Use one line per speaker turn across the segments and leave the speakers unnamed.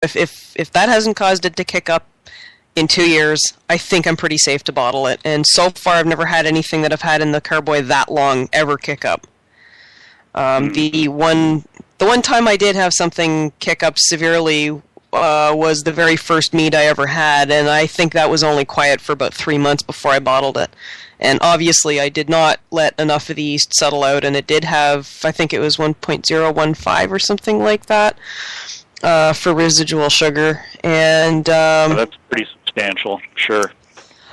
if that hasn't caused it to kick up in 2 years, I think I'm pretty safe to bottle it. And so far, I've never had anything that I've had in the carboy that long ever kick up. The one time I did have something kick up severely was the very first mead I ever had, and I think that was only quiet for about 3 months before I bottled it. And obviously, I did not let enough of the yeast settle out, and it did have, I think it was 1.015 or something like that for residual sugar. And
that's pretty substantial, sure.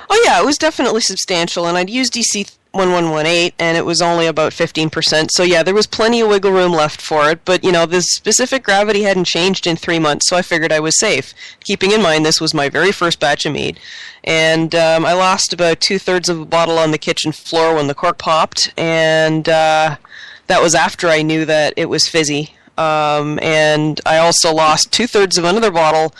Oh yeah, it was definitely substantial, and I'd used DC 1118, and it was only about 15%. So yeah, there was plenty of wiggle room left for it, but the specific gravity hadn't changed in 3 months, so I figured I was safe. Keeping in mind this was my very first batch of mead, and I lost about 2/3 of a bottle on the kitchen floor when the cork popped, and that was after I knew that it was fizzy. And I also lost 2/3 of another bottle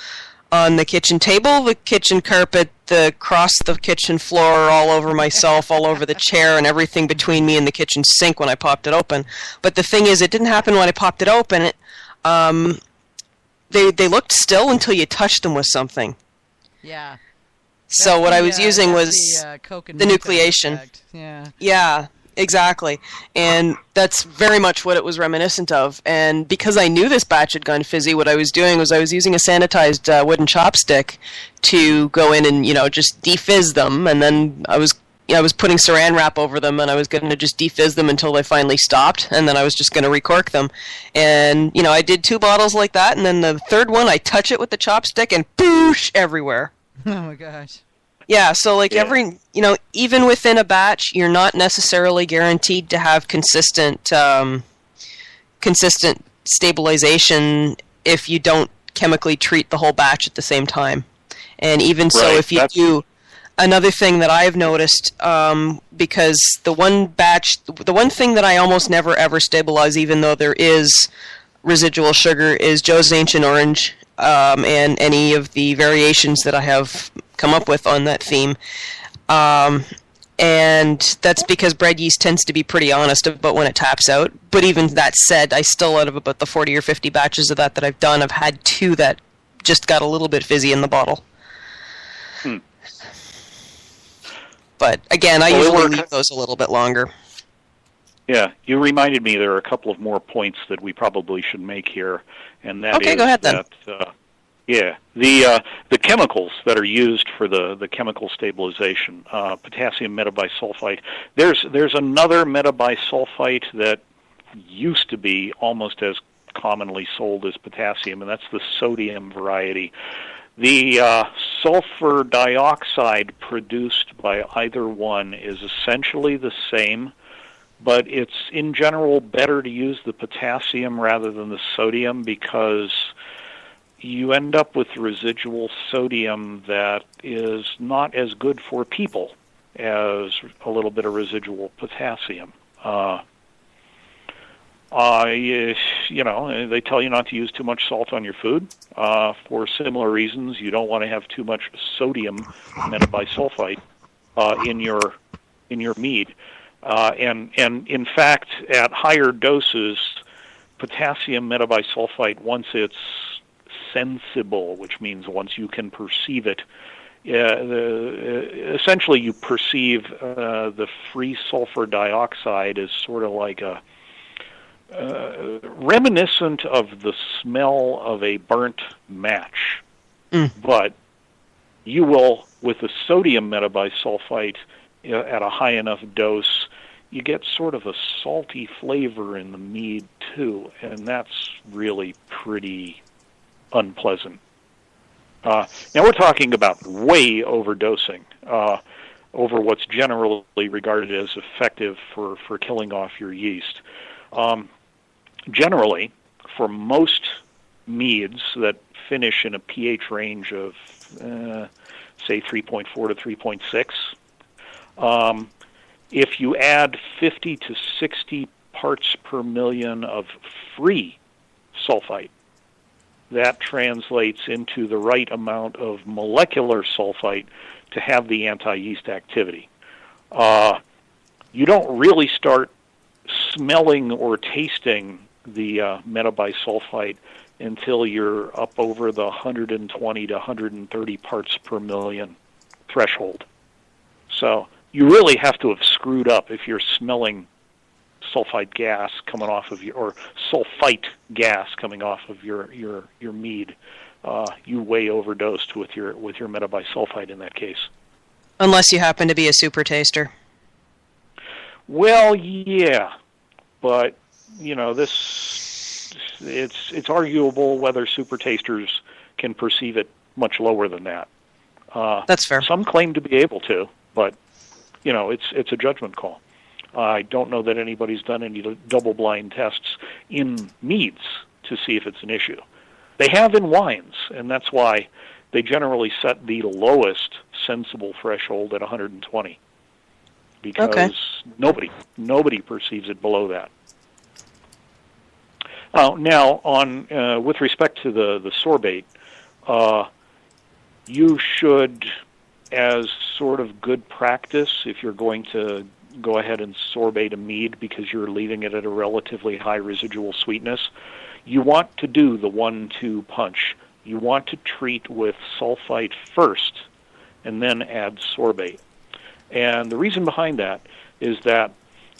on the kitchen table, the kitchen carpet, across the kitchen floor, all over myself, all over the chair, and everything between me and the kitchen sink when I popped it open. But the thing is, it didn't happen when I popped it open. They looked still until you touched them with something.
Yeah.
So what I was using was the nucleation.
Effect. Yeah.
Yeah. Exactly. And that's very much what it was reminiscent of. And because I knew this batch had gone fizzy, what I was doing was I was using a sanitized wooden chopstick to go in and, just defizz them. And then I was putting saran wrap over them, and I was going to just defizz them until they finally stopped. And then I was just going to recork them. And, I did 2 bottles like that. And then the third one, I touch it with the chopstick and boosh everywhere.
Oh, my gosh.
Yeah, so every, even within a batch, you're not necessarily guaranteed to have consistent stabilization if you don't chemically treat the whole batch at the same time. And even so, if you do, another thing that I've noticed, because the one thing that I almost never ever stabilize, even though there is residual sugar, is Joe's Ancient Orange, and any of the variations that I have come up with on that theme. And that's because bread yeast tends to be pretty honest about when it taps out. But even that said, I still, out of about the 40 or 50 batches of that I've done, I've had 2 that just got a little bit fizzy in the bottle. But again, I usually leave those a little bit longer.
Yeah, you reminded me there are a couple of more points that we probably should make here, and that
is go ahead, then.
The chemicals that are used for the chemical stabilization, potassium metabisulfite. There's another metabisulfite that used to be almost as commonly sold as potassium, and that's the sodium variety. The sulfur dioxide produced by either one is essentially the same, but it's in general better to use the potassium rather than the sodium because you end up with residual sodium that is not as good for people as a little bit of residual potassium. They tell you not to use too much salt on your food for similar reasons. You don't want to have too much sodium metabisulfite in your mead. And in fact, at higher doses, potassium metabisulfite, once it's sensible, which means once you can perceive it, essentially you perceive the free sulfur dioxide as sort of like a reminiscent of the smell of a burnt match. But you will, with the sodium metabisulfite at a high enough dose, you get sort of a salty flavor in the mead too, and that's really pretty unpleasant. Now we're talking about way overdosing over what's generally regarded as effective for killing off your yeast. Generally, for most meads that finish in a pH range of, say, 3.4 to 3.6, if you add 50 to 60 parts per million of free sulfite, that translates into the right amount of molecular sulfite to have the anti-yeast activity. You don't really start smelling or tasting the metabisulfite until you're up over the 120 to 130 parts per million threshold. So you really have to have screwed up if you're smelling sulfite gas coming off of or sulfite gas coming off of your mead. You way overdosed with your metabisulfite in that case.
Unless you happen to be a super taster.
Well, yeah, but it's arguable whether super tasters can perceive it much lower than that.
That's fair.
Some claim to be able to, but it's a judgment call. I don't know that anybody's done any double-blind tests in meads to see if it's an issue. They have in wines, and that's why they generally set the lowest sensible threshold at 120, because nobody perceives it below that. Now, on with respect to the sorbate, you should, as sort of good practice, if you're going to go ahead and sorbate a mead because you're leaving it at a relatively high residual sweetness, you want to do the 1-2 punch. You want to treat with sulfite first and then add sorbate. And the reason behind that is that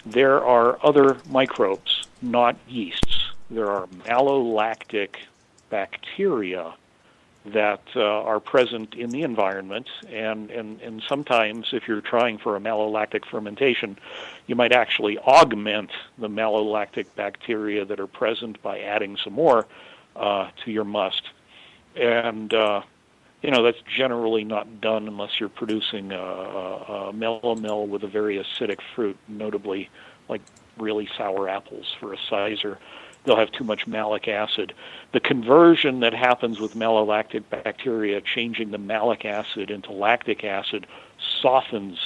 there are other microbes, not yeasts. There are malolactic bacteria that are present in the environment, and sometimes if you're trying for a malolactic fermentation, you might actually augment the malolactic bacteria that are present by adding some more to your must. And that's generally not done unless you're producing a melomel with a very acidic fruit, notably like really sour apples for a sizer. They'll have too much malic acid. The conversion that happens with malolactic bacteria, changing the malic acid into lactic acid, softens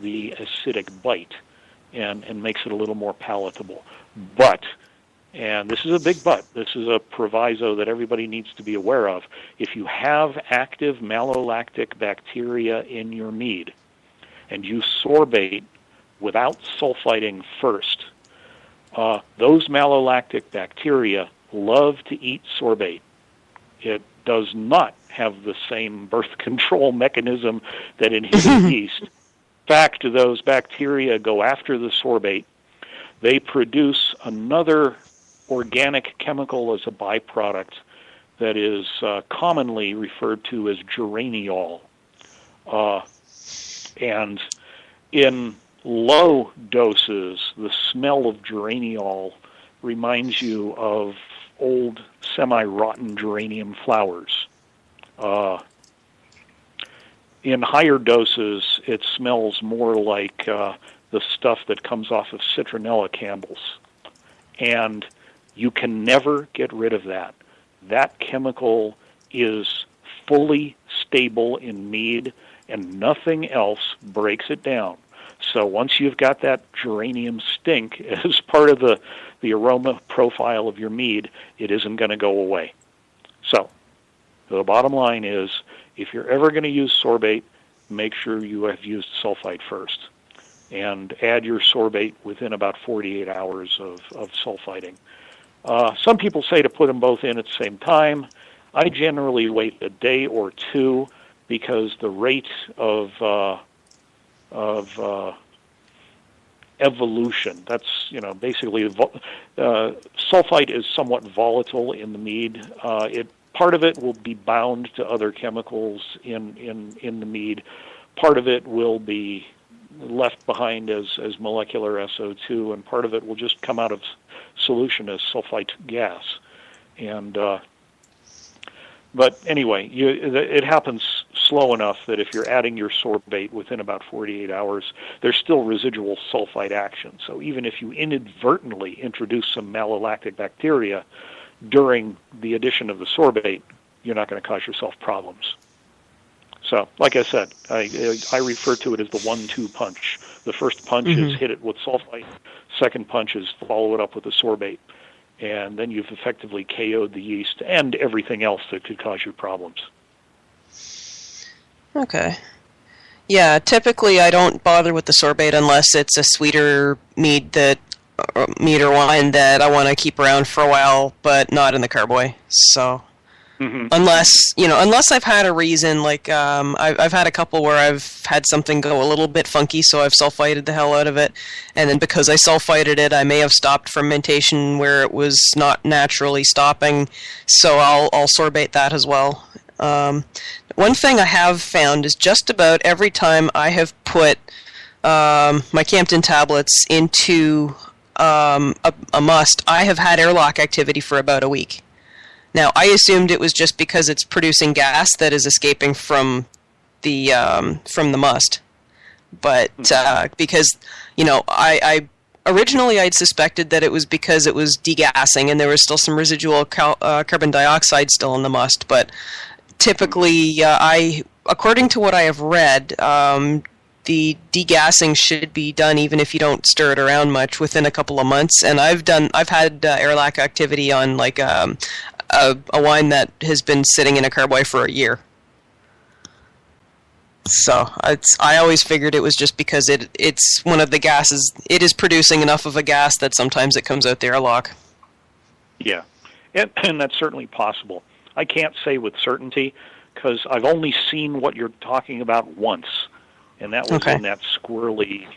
the acidic bite and makes it a little more palatable. But, and this is a big but, this is a proviso that everybody needs to be aware of, if you have active malolactic bacteria in your mead and you sorbate without sulfiting first, those malolactic bacteria love to eat sorbate. It does not have the same birth control mechanism that inhibits yeast. In fact, those bacteria go after the sorbate. They produce another organic chemical as a byproduct that is commonly referred to as geraniol. And in low doses, the smell of geraniol reminds you of old semi-rotten geranium flowers. In higher doses, it smells more like the stuff that comes off of citronella candles. And you can never get rid of that. That chemical is fully stable in mead, and nothing else breaks it down. So once you've got that geranium stink as part of the aroma profile of your mead, it isn't going to go away. So the bottom line is, if you're ever going to use sorbate, make sure you have used sulfite first. And add your sorbate within about 48 hours of sulfiting. Some people say to put them both in at the same time. I generally wait a day or two because the rate of evolution. That's basically sulfite is somewhat volatile in the mead. Part of it will be bound to other chemicals in the mead. Part of it will be left behind as molecular SO2, and part of it will just come out of solution as sulfite gas. And but anyway, it happens slow enough that if you're adding your sorbate within about 48 hours, there's still residual sulfite action. So even if you inadvertently introduce some malolactic bacteria during the addition of the sorbate, you're not going to cause yourself problems. So, like I said, I refer to it as the 1-2 punch. The first punch is hit it with sulfite. Second punch is follow it up with a sorbate. And then you've effectively KO'd the yeast and everything else that could cause you problems.
Okay. Yeah, typically I don't bother with the sorbate unless it's a sweeter mead that mead or wine that I want to keep around for a while, but not in the carboy. So unless I've had a reason, like I've had a couple where I've had something go a little bit funky, so I've sulfited the hell out of it, and then because I sulfited it, I may have stopped fermentation where it was not naturally stopping, so I'll sorbate that as well. One thing I have found is just about every time I have put my Campton tablets into a must, I have had airlock activity for about a week. Now, I assumed it was just because it's producing gas that is escaping from the must, but because I originally I'd suspected that it was because it was degassing and there was still some residual carbon dioxide still in the must. But typically, according to what I have read, the degassing should be done even if you don't stir it around much within a couple of months. And I've had airlock activity on like a wine that has been sitting in a carboy for a year. So I always figured it was just because it's one of the gases. It is producing enough of a gas that sometimes it comes out the airlock.
Yeah, and that's certainly possible. I can't say with certainty because I've only seen what you're talking about once, and that was in that squirrely,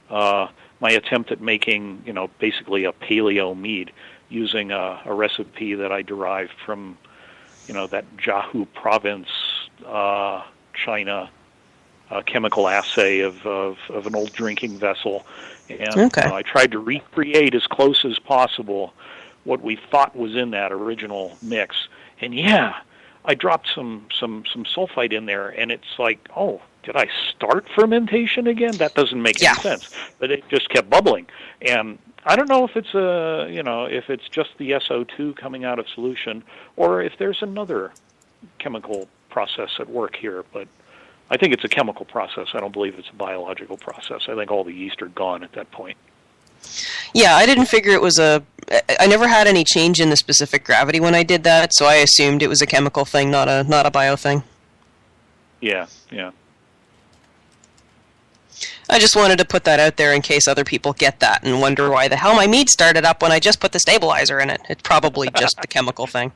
my attempt at making, basically a paleo mead using a recipe that I derived from, that Jiahu province, China, chemical assay of an old drinking vessel. And I tried to recreate as close as possible what we thought was in that original mix. And I dropped some sulfite in there, and it's like, oh, did I start fermentation again? That doesn't make any sense. But it just kept bubbling. And I don't know if it's if it's just the SO2 coming out of solution, or if there's another chemical process at work here. But I think it's a chemical process. I don't believe it's a biological process. I think all the yeast are gone at that point.
Yeah, I didn't figure it was I never had any change in the specific gravity when I did that, so I assumed it was a chemical thing, not a bio thing.
Yeah.
I just wanted to put that out there in case other people get that and wonder why the hell my mead started up when I just put the stabilizer in it. It's probably just the chemical thing.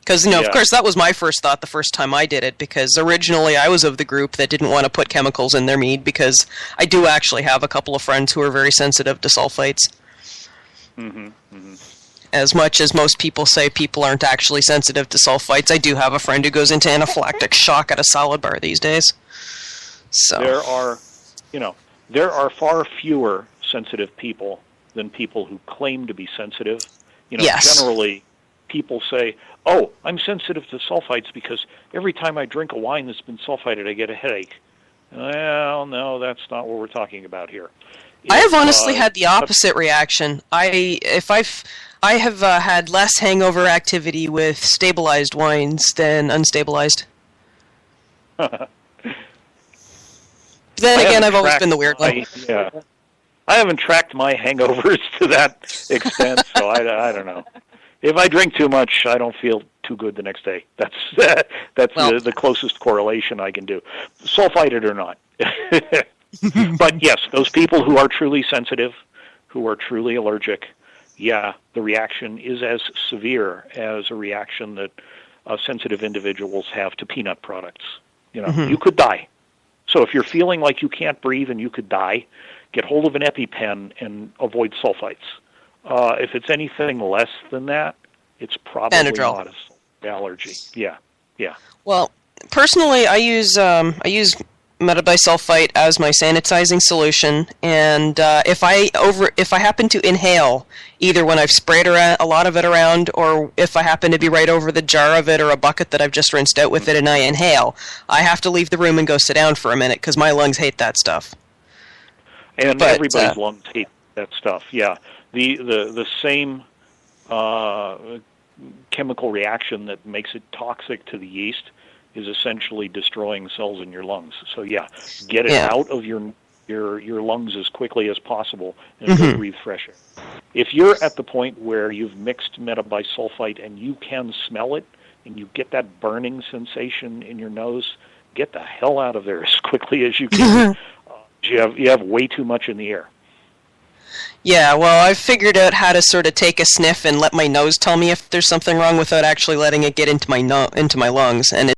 Because, of course, that was my first thought the first time I did it, because originally I was of the group that didn't want to put chemicals in their mead, because I do actually have a couple of friends who are very sensitive to sulfites. As much as most people say people aren't actually sensitive to sulfites, I do have a friend who goes into anaphylactic shock at a salad bar these days. So
there are far fewer sensitive people than people who claim to be sensitive. Generally, people say, oh, I'm sensitive to sulfites because every time I drink a wine that's been sulfited, I get a headache. Well, no, that's not what we're talking about here.
I have honestly had the opposite reaction. I have had less hangover activity with stabilized wines than unstabilized. Then again, I've always been the weird one.
I haven't tracked my hangovers to that extent, so I don't know. If I drink too much, I don't feel too good the next day. That's the closest correlation I can do, sulfited or not. But yes, those people who are truly sensitive, who are truly allergic, the reaction is as severe as a reaction that sensitive individuals have to peanut products. You could die. So if you're feeling like you can't breathe and you could die, get hold of an EpiPen and avoid sulfites. If it's anything less than that, it's probably
Benadryl.
Not an allergy. Yeah.
Well, personally, I use metabisulfite as my sanitizing solution, and if I happen to inhale, either when I've sprayed a lot of it around, or if I happen to be right over the jar of it or a bucket that I've just rinsed out with it and I inhale, I have to leave the room and go sit down for a minute because my lungs hate that stuff.
And everybody's lungs hate that stuff. Yeah, the same chemical reaction that makes it toxic to the yeast is essentially destroying cells in your lungs. So get it out of your lungs as quickly as possible and go breathe fresh air. If you're at the point where you've mixed metabisulfite and you can smell it and you get that burning sensation in your nose, get the hell out of there as quickly as you can. You have way too much in the air.
Yeah, well, I've figured out how to sort of take a sniff and let my nose tell me if there's something wrong without actually letting it get into my into my lungs, and